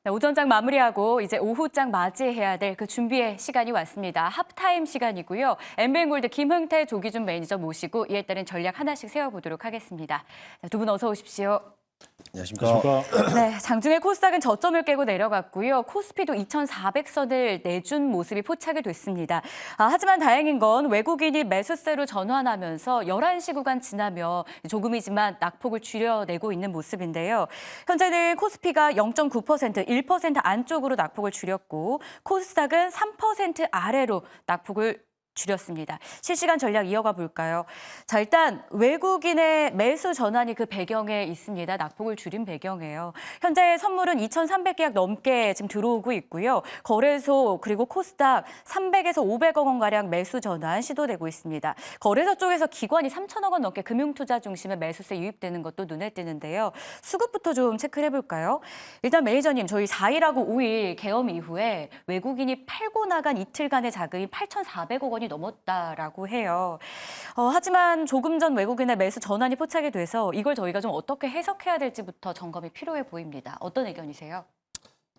네, 오전장 마무리하고 이제 오후장 맞이해야 될 그 준비의 시간이 왔습니다. 합타임 시간이고요. 엠비엔골드 김흥태 조기준 매니저 모시고 이에 따른 전략 하나씩 세워보도록 하겠습니다. 두 분 어서 오십시오. 안녕하십니까. 네, 장중에 코스닥은 저점을 깨고 내려갔고요. 코스피도 2,400선을 내준 모습이 포착이 됐습니다. 하지만 다행인 건 외국인이 매수세로 전환하면서 11시 구간 지나며 조금이지만 낙폭을 줄여내고 있는 모습인데요. 현재는 코스피가 0.9%, 1% 안쪽으로 낙폭을 줄였고 코스닥은 3% 아래로 낙폭을 줄였습니다. 실시간 전략 이어가 볼까요? 자, 일단 외국인의 매수 전환이 그 배경에 있습니다. 낙폭을 줄인 배경이에요. 현재 선물은 2,300계약 넘게 지금 들어오고 있고요. 거래소 그리고 코스닥 300에서 500억 원가량 매수 전환 시도되고 있습니다. 거래소 쪽에서 기관이 3천억 원 넘게 금융투자 중심의 매수세 유입되는 것도 눈에 띄는데요. 수급부터 좀 체크를 해볼까요? 일단 매니저님, 저희 4일하고 5일 개엄 이후에 외국인이 팔고 나간 이틀간의 자금이 8,400억 원이 넘었다라고 해요. 하지만 조금 전 외국인의 매수 전환이 포착이 돼서 이걸 저희가 좀 어떻게 해석해야 될지부터 점검이 필요해 보입니다. 어떤 의견이세요?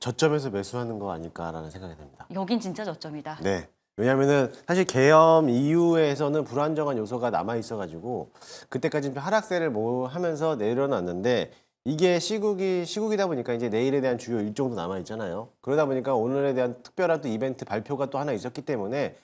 저점에서 매수하는 거 아닐까라는 생각이 듭니다. 여긴 진짜 저점이다. 네. 왜냐하면은 사실 계엄 이후에서는 불안정한 요소가 남아 있어가지고 그때까지는 좀 하락세를 하면서 내려놨는데 이게 시국이다 보니까 이제 내일에 대한 주요 일정도 남아 있잖아요. 그러다 보니까 오늘에 대한 특별한 또 이벤트 발표가 또 하나 있었기 때문에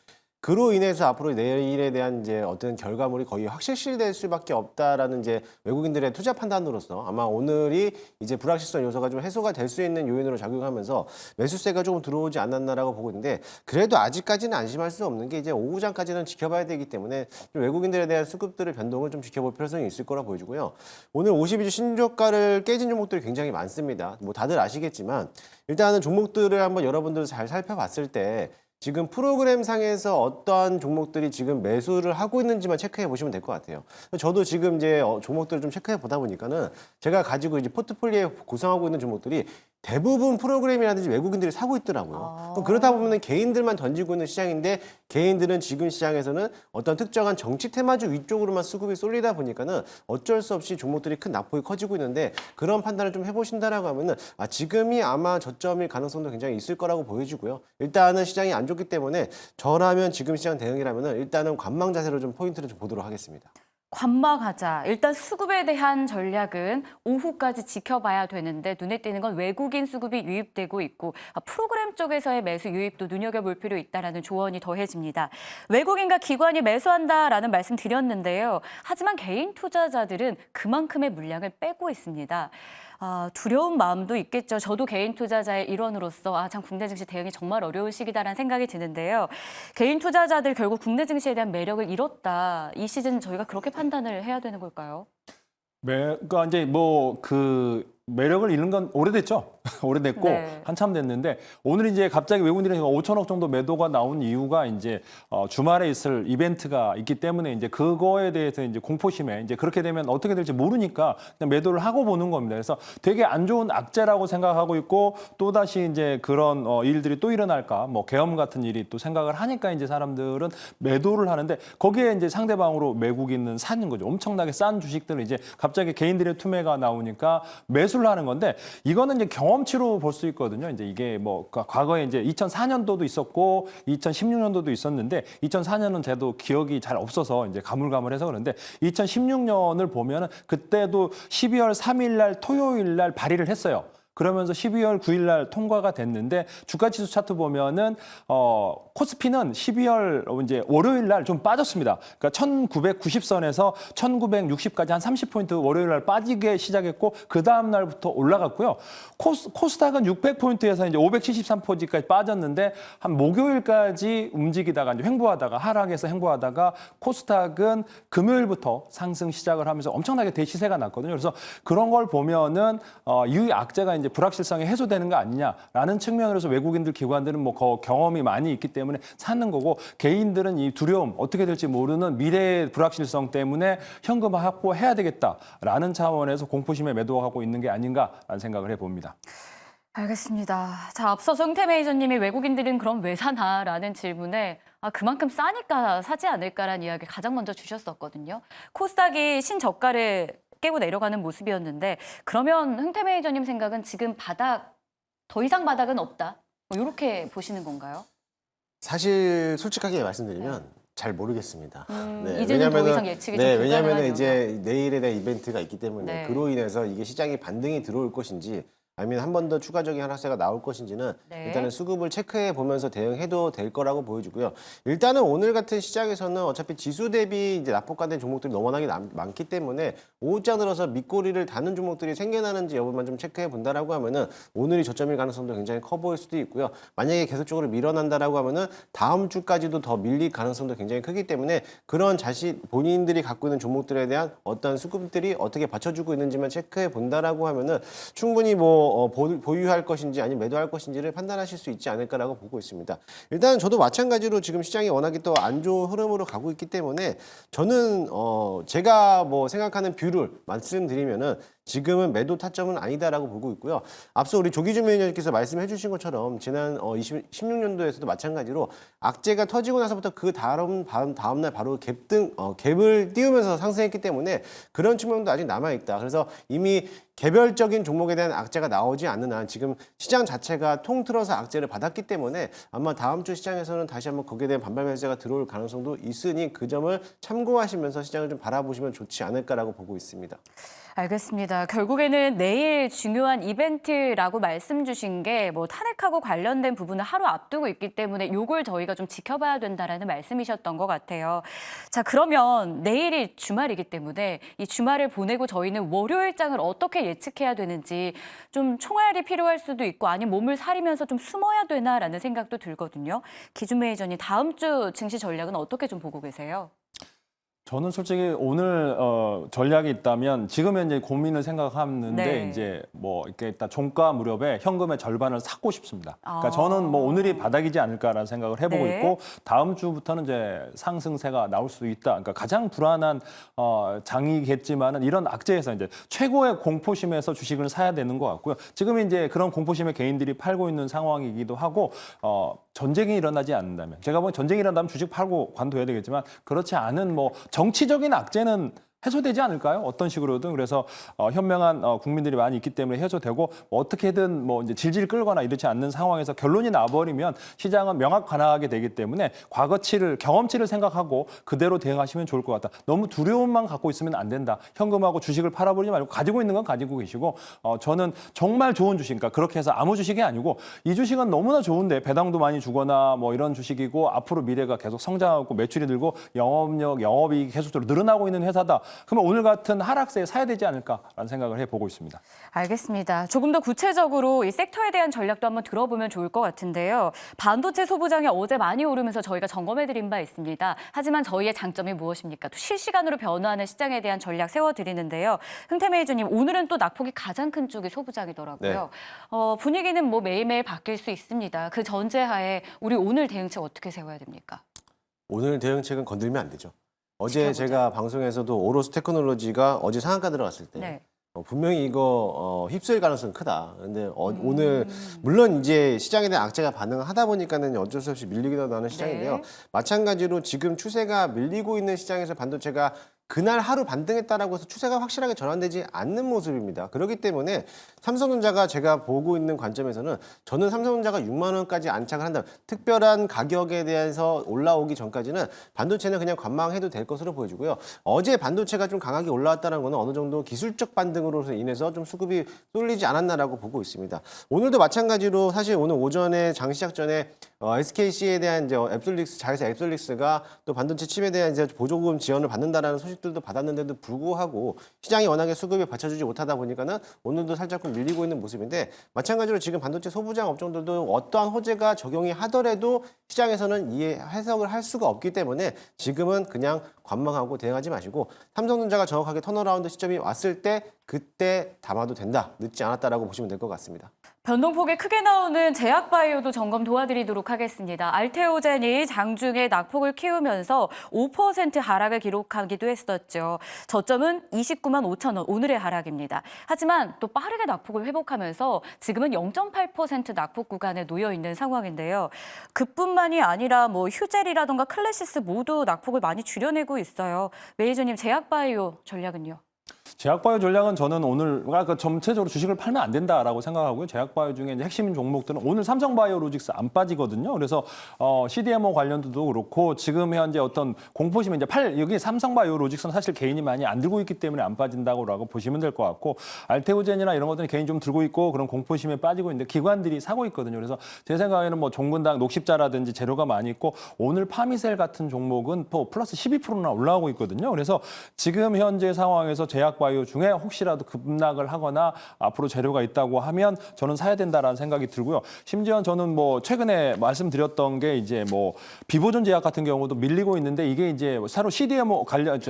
그로 인해서 앞으로 내일에 대한 이제 어떤 결과물이 거의 확실시될 수밖에 없다라는 이제 외국인들의 투자 판단으로서 아마 오늘이 이제 불확실성 요소가 좀 해소가 될 수 있는 요인으로 작용하면서 매수세가 조금 들어오지 않았나라고 보고 있는데 그래도 아직까지는 안심할 수 없는 게 이제 오후장까지는 지켜봐야 되기 때문에 좀 외국인들에 대한 수급들의 변동을 좀 지켜볼 필요성이 있을 거라 보여지고요. 오늘 52주 신저가를 깨진 종목들이 굉장히 많습니다. 뭐 다들 아시겠지만 일단은 종목들을 한번 여러분들 잘 살펴봤을 때 지금 프로그램 상에서 어떠한 종목들이 지금 매수를 하고 있는지만 체크해 보시면 될 것 같아요. 저도 지금 이제 종목들을 좀 체크해 보다 보니까는 제가 가지고 이제 포트폴리오에 구성하고 있는 종목들이 대부분 프로그램이라든지 외국인들이 사고 있더라고요. 그럼 그러다 보면 개인들만 던지고 있는 시장인데 개인들은 지금 시장에서는 어떤 특정한 정치 테마주 위쪽으로만 수급이 쏠리다 보니까는 어쩔 수 없이 종목들이 큰 낙폭이 커지고 있는데 그런 판단을 좀 해보신다라고 하면은 지금이 아마 저점일 가능성도 굉장히 있을 거라고 보여지고요. 일단은 시장이 안 좋기 때문에 저라면 지금 시장 대응이라면은 일단은 관망 자세로 좀 포인트를 좀 보도록 하겠습니다. 관망하자. 일단 수급에 대한 전략은 오후까지 지켜봐야 되는데 눈에 띄는 건 외국인 수급이 유입되고 있고 프로그램 쪽에서의 매수 유입도 눈여겨볼 필요 있다라는 조언이 더해집니다. 외국인과 기관이 매수한다라는 말씀 드렸는데요. 하지만 개인 투자자들은 그만큼의 물량을 빼고 있습니다. 두려운 마음도 있겠죠. 저도 개인 투자자의 일원으로서 참 국내 증시 대응이 정말 어려운 시기다라는 생각이 드는데요. 개인 투자자들 결국 국내 증시에 대한 매력을 잃었다. 이 시즌 저희가 그렇게 판단을 해야 되는 걸까요? 그러니까 이제 뭐 그 매력을 잃는 건 오래됐죠. 오래됐고 네. 한참 됐는데 오늘 이제 갑자기 외국인들이 5천억 정도 매도가 나온 이유가 이제 주말에 있을 이벤트가 있기 때문에 이제 그거에 대해서 이제 공포심에 이제 그렇게 되면 어떻게 될지 모르니까 그냥 매도를 하고 보는 겁니다. 그래서 되게 안 좋은 악재라고 생각하고 있고 또 다시 이제 그런 일들이 또 일어날까 뭐 계엄 같은 일이 또 생각을 하니까 이제 사람들은 매도를 하는데 거기에 이제 상대방으로 외국인은 사는 거죠. 엄청나게 싼 주식들을 이제 갑자기 개인들의 투매가 나오니까 매수를 하는 건데 이거는 이제 경험치로 볼 수 있거든요. 이제 이게 뭐 과거에 이제 2004년도도 있었고 2016년도도 있었는데 2004년은 저도 기억이 잘 없어서 이제 가물가물해서 그런데 2016년을 보면은 그때도 12월 3일 날 토요일 날 발의를 했어요. 그러면서 12월 9일 날 통과가 됐는데 주가 지수 차트 보면은 코스피는 12월 이제 월요일 날 좀 빠졌습니다. 그러니까 1990선에서 1960까지 한 30포인트 월요일 날 빠지게 시작했고 그 다음 날부터 올라갔고요. 코스닥은 600포인트에서 이제 573포인트까지 빠졌는데 한 목요일까지 움직이다가 이제 횡보하다가 하락해서 횡보하다가 코스닥은 금요일부터 상승 시작을 하면서 엄청나게 대시세가 났거든요. 그래서 그런 걸 보면은 이 악재가 이제 불확실성이 해소되는 거 아니냐라는 측면으로서 외국인들 기관들은 뭐 경험이 많이 있기 때문에 사는 거고 개인들은 이 두려움 어떻게 될지 모르는 미래의 불확실성 때문에 현금 확보해야 되겠다라는 차원에서 공포심에 매도하고 있는 게 아닌가라는 생각을 해봅니다. 알겠습니다. 자, 앞서서 흥태 매니저님이 외국인들은 그럼 왜 사나라는 질문에 그만큼 싸니까 사지 않을까라는 이야기 가장 먼저 주셨었거든요. 코스닥이 신저가를 깨고 내려가는 모습이었는데 그러면 흥태 매니저님 생각은 지금 바닥 더 이상 바닥은 없다. 뭐 이렇게 보시는 건가요? 사실 솔직하게 말씀드리면 잘 모르겠습니다. 이제는 더 이상 예측이 좀 왜냐하면 불가능하네요. 이제 내일에 대한 이벤트가 있기 때문에 네. 그로 인해서 이게 시장에 반등이 들어올 것인지 아니면 한 번 더 추가적인 하락세가 나올 것인지는 네. 일단은 수급을 체크해 보면서 대응해도 될 거라고 보여지고요. 일단은 오늘 같은 시장에서는 어차피 지수 대비 이제 낙폭과된 종목들이 너무나게 많기 때문에 오후장 들어서 밑꼬리를 다는 종목들이 생겨나는지 여부만 좀 체크해 본다라고 하면은 오늘이 저점일 가능성도 굉장히 커 보일 수도 있고요. 만약에 계속적으로 밀어난다라고 하면은 다음 주까지도 더 밀릴 가능성도 굉장히 크기 때문에 그런 본인들이 갖고 있는 종목들에 대한 어떤 수급들이 어떻게 받쳐주고 있는지만 체크해 본다라고 하면은 충분히 보유할 것인지 아니면 매도할 것인지를 판단하실 수 있지 않을까라고 보고 있습니다. 일단 저도 마찬가지로 지금 시장이 워낙에 또 안 좋은 흐름으로 가고 있기 때문에 저는 제가 생각하는 뷰를 말씀드리면은 지금은 매도 타점은 아니다라고 보고 있고요. 앞서 우리 조기준 매니저님께서 말씀해 주신 것처럼 지난 16년도에서도 마찬가지로 악재가 터지고 나서부터 그 다음날 바로 갭을 띄우면서 상승했기 때문에 그런 측면도 아직 남아있다. 그래서 이미 개별적인 종목에 대한 악재가 나오지 않는 한 지금 시장 자체가 통틀어서 악재를 받았기 때문에 아마 다음 주 시장에서는 다시 한번 거기에 대한 반발 매수가 들어올 가능성도 있으니 그 점을 참고하시면서 시장을 좀 바라보시면 좋지 않을까라고 보고 있습니다. 알겠습니다. 결국에는 내일 중요한 이벤트라고 말씀 주신 게 탄핵하고 관련된 부분을 하루 앞두고 있기 때문에 요걸 저희가 좀 지켜봐야 된다라는 말씀이셨던 것 같아요. 자, 그러면 내일이 주말이기 때문에 이 주말을 보내고 저희는 월요일장을 어떻게 예측해야 되는지 좀 총알이 필요할 수도 있고 아니면 몸을 사리면서 좀 숨어야 되나라는 생각도 들거든요. 기준 매니저님, 다음 주 증시 전략은 어떻게 좀 보고 계세요? 저는 솔직히 오늘 전략이 있다면 지금 현재 고민을 생각하는데 네. 이제 이렇게 일단 종가 무렵에 현금의 절반을 샀고 싶습니다. 그러니까 아. 저는 오늘이 바닥이지 않을까라는 생각을 해보고 네. 있고 다음 주부터는 이제 상승세가 나올 수 있다. 그러니까 가장 불안한 장이겠지만은 이런 악재에서 이제 최고의 공포심에서 주식을 사야 되는 것 같고요. 지금 이제 그런 공포심에 개인들이 팔고 있는 상황이기도 하고 전쟁이 일어나지 않는다면 제가 보기엔 전쟁이 일어나면 주식 팔고 관둬야 되겠지만 그렇지 않은 정치적인 악재는 해소되지 않을까요? 어떤 식으로든. 그래서 현명한 국민들이 많이 있기 때문에 해소되고 어떻게든 이제 질질 끌거나 이렇지 않는 상황에서 결론이 나버리면 시장은 명확관화하게 되기 때문에 과거치를 경험치를 생각하고 그대로 대응하시면 좋을 것 같다. 너무 두려움만 갖고 있으면 안 된다. 현금하고 주식을 팔아버리지 말고 가지고 있는 건 가지고 계시고 저는 정말 좋은 주식, 그러니까 그렇게 해서 아무 주식이 아니고 이 주식은 너무나 좋은데 배당도 많이 주거나 이런 주식이고 앞으로 미래가 계속 성장하고 매출이 늘고 영업이익이 계속적으로 늘어나고 있는 회사다. 그러면 오늘 같은 하락세에 사야 되지 않을까라는 생각을 해보고 있습니다. 알겠습니다. 조금 더 구체적으로 이 섹터에 대한 전략도 한번 들어보면 좋을 것 같은데요. 반도체 소부장이 어제 많이 오르면서 저희가 점검해드린 바 있습니다. 하지만 저희의 장점이 무엇입니까? 또 실시간으로 변화하는 시장에 대한 전략 세워드리는데요. 흥태 매니저님, 오늘은 또 낙폭이 가장 큰 쪽이 소부장이더라고요. 분위기는 매일매일 바뀔 수 있습니다. 그 전제하에 우리 오늘 대응책 어떻게 세워야 됩니까? 오늘 대응책은 건들면 안 되죠. 어제 지켜보자. 제가 방송에서도 오로스 테크놀로지가 어제 상한가 들어갔을 때 네. 분명히 이거 휩쓸 가능성이 크다. 근데 오늘 물론 이제 시장에 대한 악재가 반응하다 보니까는 어쩔 수 없이 밀리기도 하는 시장인데요. 네. 마찬가지로 지금 추세가 밀리고 있는 시장에서 반도체가 그날 하루 반등했다라고 해서 추세가 확실하게 전환되지 않는 모습입니다. 그렇기 때문에 삼성전자가 제가 보고 있는 관점에서는 저는 삼성전자가 6만 원까지 안착을 한다면 특별한 가격에 대해서 올라오기 전까지는 반도체는 그냥 관망해도 될 것으로 보여지고요. 어제 반도체가 좀 강하게 올라왔다는 것은 어느 정도 기술적 반등으로 인해서 좀 수급이 쏠리지 않았나라고 보고 있습니다. 오늘도 마찬가지로 사실 오늘 오전에 장 시작 전에 SKC에 대한 이제 자회사 앱솔릭스가 또 반도체 칩에 대한 이제 보조금 지원을 받는다라는 소식들도 받았는데도 불구하고 시장이 워낙에 수급이 받쳐주지 못하다 보니까는 오늘도 살짝 밀리고 있는 모습인데 마찬가지로 지금 반도체 소부장 업종들도 어떠한 호재가 적용이 하더라도 시장에서는 이해 해석을 할 수가 없기 때문에 지금은 그냥 관망하고 대응하지 마시고 삼성전자가 정확하게 턴어라운드 시점이 왔을 때 그때 담아도 된다. 늦지 않았다라고 보시면 될 것 같습니다. 변동폭이 크게 나오는 제약바이오도 점검 도와드리도록 하겠습니다. 알테오젠이 장중에 낙폭을 키우면서 5% 하락을 기록하기도 했었죠. 저점은 29만 5천 원, 오늘의 하락입니다. 하지만 또 빠르게 낙폭을 회복하면서 지금은 0.8% 낙폭 구간에 놓여 있는 상황인데요. 그뿐만이 아니라 휴젤이라던가 클래시스 모두 낙폭을 많이 줄여내고 있어요. 매니저님, 제약바이오 전략은요? 제약바이오 전략은 저는 오늘 전체적으로 주식을 팔면 안 된다라고 생각하고요. 제약바이오 중에 이제 핵심 종목들은 오늘 삼성바이오로직스 안 빠지거든요. 그래서 CDMO 관련도 그렇고 지금 현재 어떤 공포심에 이제 여기 삼성바이오로직스는 사실 개인이 많이 안 들고 있기 때문에 안 빠진다고 보시면 될 것 같고 알테오젠이나 이런 것들은 개인이 좀 들고 있고 그런 공포심에 빠지고 있는데 기관들이 사고 있거든요. 그래서 제 생각에는 뭐 종근당 녹십자라든지 재료가 많이 있고 오늘 파미셀 같은 종목은 또 플러스 12%나 올라오고 있거든요. 그래서 지금 현재 상황에서 제약바이오 중에 혹시라도 급락을 하거나 앞으로 재료가 있다고 하면 저는 사야 된다라는 생각이 들고요. 심지어 저는 뭐 최근에 말씀드렸던 게 이제 뭐 비보존 제약 같은 경우도 밀리고 있는데 이게 이제 새로 CDMO 관련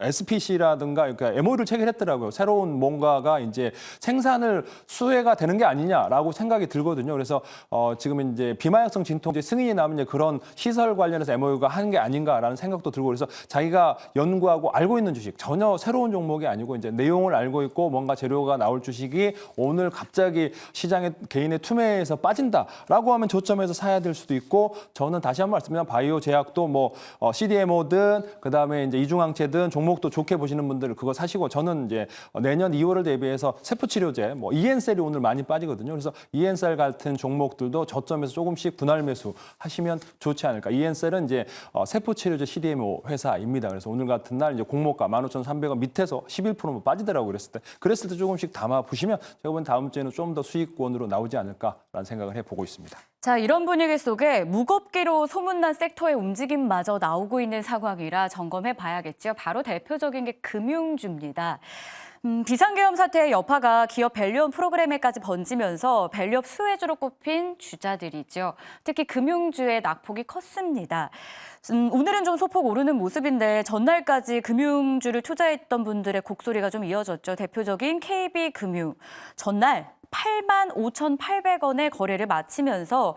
SPC라든가 그러니까 MOU를 체결했더라고요. 새로운 뭔가가 이제 생산을 수혜가 되는 게 아니냐라고 생각이 들거든요. 그래서 지금 이제 비마약성 진통제 승인이 나면 이제 그런 시설 관련해서 MOU가 한 게 아닌가라는 생각도 들고 그래서 자기가 연구하고 알고 있는 주식 전혀 새로운 종목이 아니고 이제 내용을 알고 있고 뭔가 재료가 나올 주식이 오늘 갑자기 시장에 개인의 투매에서 빠진다라고 하면 저점에서 사야 될 수도 있고 저는 다시 한번 말씀드리면 바이오 제약도 뭐 CDMO든 그다음에 이제 이중항체든 종목도 좋게 보시는 분들 그거 사시고 저는 이제 내년 2월을 대비해서 세포 치료제 뭐 EN셀이 오늘 많이 빠지거든요. 그래서 EN셀 같은 종목들도 저점에서 조금씩 분할 매수 하시면 좋지 않을까. EN셀은 이제 세포 치료제 CDMO 회사입니다. 그래서 오늘 같은 날 이제 공모가 15,300원 밑에서 11% 빠지더라고요. 그랬을 때 조금씩 담아 보시면 제가 본 다음 주에는 좀 더 수익권으로 나오지 않을까라는 생각을 해보고 있습니다. 자, 이런 분위기 속에 무겁기로 소문난 섹터의 움직임마저 나오고 있는 상황이라 점검해 봐야겠죠. 바로 대표적인 게 금융주입니다. 비상계엄 사태의 여파가 기업 밸류업 프로그램에까지 번지면서 밸류업 수혜주로 꼽힌 주자들이죠. 특히 금융주의 낙폭이 컸습니다. 오늘은 좀 소폭 오르는 모습인데 전날까지 금융주를 투자했던 분들의 곡소리가 좀 이어졌죠. 대표적인 KB금융. 전날 85,800원의 거래를 마치면서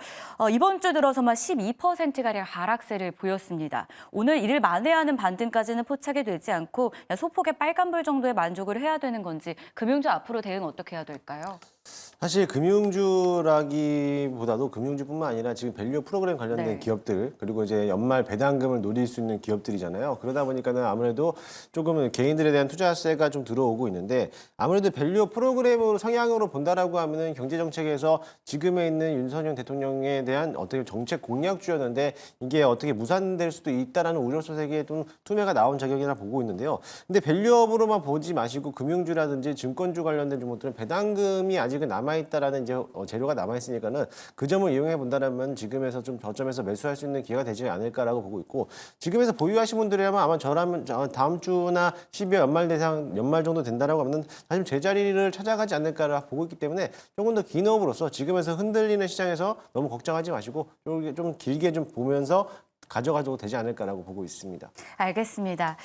이번 주 들어서만 12%가량 하락세를 보였습니다. 오늘 이를 만회하는 반등까지는 포착이 되지 않고 소폭의 빨간불 정도에 만족을 해야 되는 건지 금융주 앞으로 대응 어떻게 해야 될까요? 사실 금융주라기보다도 금융주뿐만 아니라 지금 밸류 프로그램 관련된 네. 기업들 그리고 이제 연말 배당금을 노릴 수 있는 기업들이잖아요. 그러다 보니까는 아무래도 조금은 개인들에 대한 투자세가 좀 들어오고 있는데 아무래도 밸류 프로그램으로 성향으로 본다라고 하면은 경제 정책에서 지금에 있는 윤석열 대통령에 대한 어떻게 정책 공약주였는데 이게 어떻게 무산될 수도 있다라는 우려 소색에 좀 투매가 나온 자격이라 보고 있는데요. 근데 밸류업으로만 보지 마시고 금융주라든지 증권주 관련된 종목들은 배당금이 아직은 남아있다라는 이제 재료가 남아있으니까는 그 점을 이용해 본다라면 지금에서 좀 저점에서 매수할 수 있는 기회가 되지 않을까라고 보고 있고 지금에서 보유하신 분들이라면 아마 저라면 다음 주나 12월 연말 정도 된다라고 하면 사실 제자리를 찾아가지 않을까라 보고 있기 때문에 조금 더 긴 호흡으로서 지금에서 흔들리는 시장에서 너무 걱정하지 마시고 좀 길게 좀 보면서 가져가도 되지 않을까라고 보고 있습니다. 알겠습니다.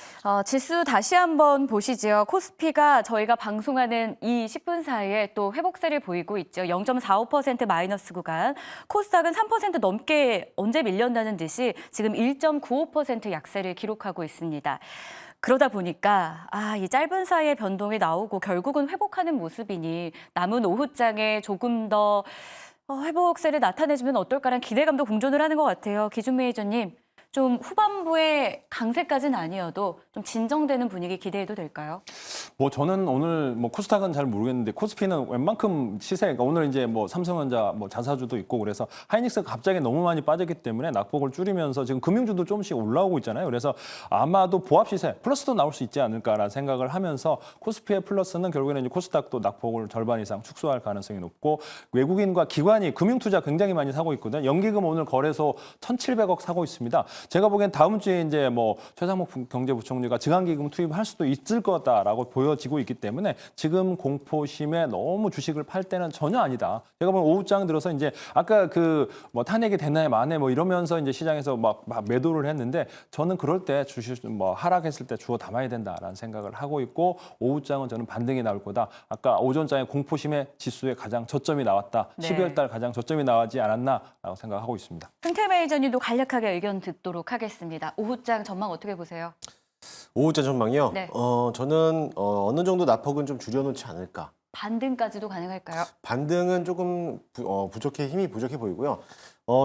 지수 다시 한번 보시죠. 코스피가 저희가 방송하는 이 10분 사이에 또 회복세를 보이고 있죠. 0.45% 마이너스 구간. 코스닥은 3% 넘게 언제 밀렸다는 듯이 지금 1.95% 약세를 기록하고 있습니다. 그러다 보니까 이 짧은 사이에 변동이 나오고 결국은 회복하는 모습이니 남은 오후장에 조금 더 회복세를 나타내주면 어떨까라는 기대감도 공존을 하는 것 같아요. 기준 매니저님, 좀 후반부에 강세까지는 아니어도 좀 진정되는 분위기 기대해도 될까요? 뭐 저는 오늘 뭐 코스닥은 잘 모르겠는데 코스피는 웬만큼 시세가 오늘 이제 뭐 삼성전자 뭐 자사주도 있고 그래서 하이닉스가 갑자기 너무 많이 빠졌기 때문에 낙폭을 줄이면서 지금 금융주도 조금씩 올라오고 있잖아요. 그래서 아마도 보합 시세 플러스도 나올 수 있지 않을까라는 생각을 하면서 코스피의 플러스는 결국에는 이제 코스닥도 낙폭을 절반 이상 축소할 가능성이 높고 외국인과 기관이 금융투자 굉장히 많이 사고 있거든요. 연기금 오늘 거래소 1,700억 사고 있습니다. 제가 보기엔 다음 주에 이제 뭐 최상목 경제부총리가 증강기금 투입할 수도 있을 거다라고 보여지고 있기 때문에 지금 공포심에 너무 주식을 팔 때는 전혀 아니다. 제가 보면 오후장 들어서 이제 아까 그 뭐 탄핵이 됐나요, 마네 뭐 이러면서 이제 시장에서 막 매도를 했는데 저는 그럴 때 주식 뭐 하락했을 때 주워 담아야 된다라는 생각을 하고 있고 오후장은 저는 반등이 나올 거다. 아까 오전장에 공포심에 지수에 가장 저점이 나왔다. 네. 12월 달 가장 저점이 나오지 않았나라고 생각하고 있습니다. 흥태 매니저님도 간략하게 의견 듣도록 하겠습니다. 오후장 전망 어떻게 보세요? 오후자 전망이요? 네. 저는 어느 정도 낙폭은 좀 줄여놓지 않을까. 반등까지도 가능할까요? 반등은 조금 힘이 부족해 보이고요.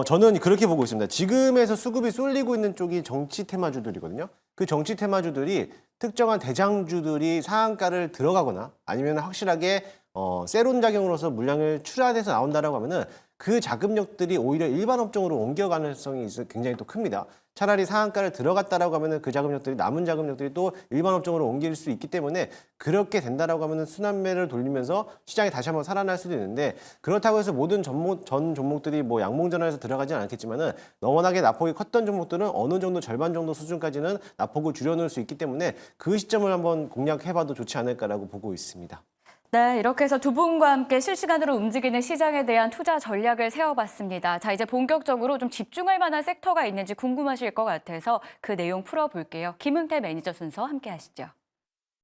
저는 그렇게 보고 있습니다. 지금에서 수급이 쏠리고 있는 쪽이 정치 테마주들이거든요. 그 정치 테마주들이 특정한 대장주들이 상한가를 들어가거나 아니면 확실하게 세론 작용으로서 물량을 출하돼서 나온다라고 하면은 그 자금력들이 오히려 일반 업종으로 옮겨 가능성이 굉장히 또 큽니다. 차라리 상한가를 들어갔다라고 하면은 그 자금력들이 남은 자금력들이 또 일반 업종으로 옮길 수 있기 때문에 그렇게 된다라고 하면은 순환매를 돌리면서 시장이 다시 한번 살아날 수도 있는데 그렇다고 해서 모든 전 종목들이 뭐 양봉전환해서 들어가지는 않겠지만은 워낙에 낙폭이 컸던 종목들은 어느 정도 절반 정도 수준까지는 낙폭을 줄여놓을 수 있기 때문에 그 시점을 한번 공략해봐도 좋지 않을까라고 보고 있습니다. 네, 이렇게 해서 두 분과 함께 실시간으로 움직이는 시장에 대한 투자 전략을 세워봤습니다. 자, 이제 본격적으로 좀 집중할 만한 섹터가 있는지 궁금하실 것 같아서 그 내용 풀어볼게요. 김은태 매니저 순서 함께 하시죠.